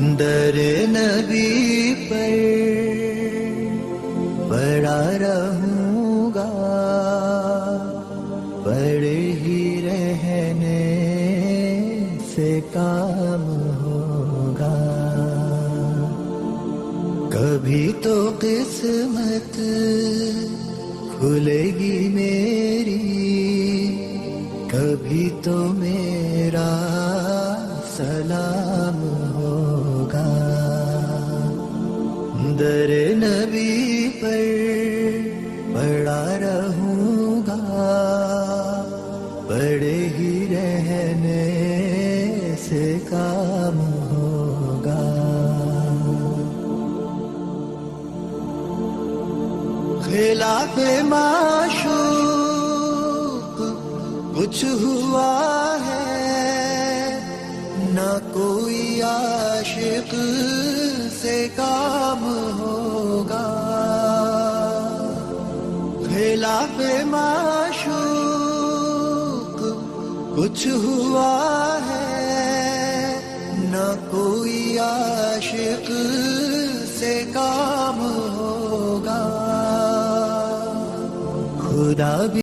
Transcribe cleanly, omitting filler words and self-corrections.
در نبی پر پڑا رہوں گا، پڑے ہی رہنے سے کام ہوگا. کبھی تو قسمت کھلے گی میری، کبھی تو میرا سلام ہوگا. در نبی پر پڑا رہوں گا، پڑے ہی رہنے سے کام ہوگا. خلاف معشوق کچھ ہوا ہے، نہ کوئی عاشق سے کام ہوگا. خلاف معشوق کچھ ہوا ہے، نہ کوئی عاشق سے کام ہوگا. خدا بھی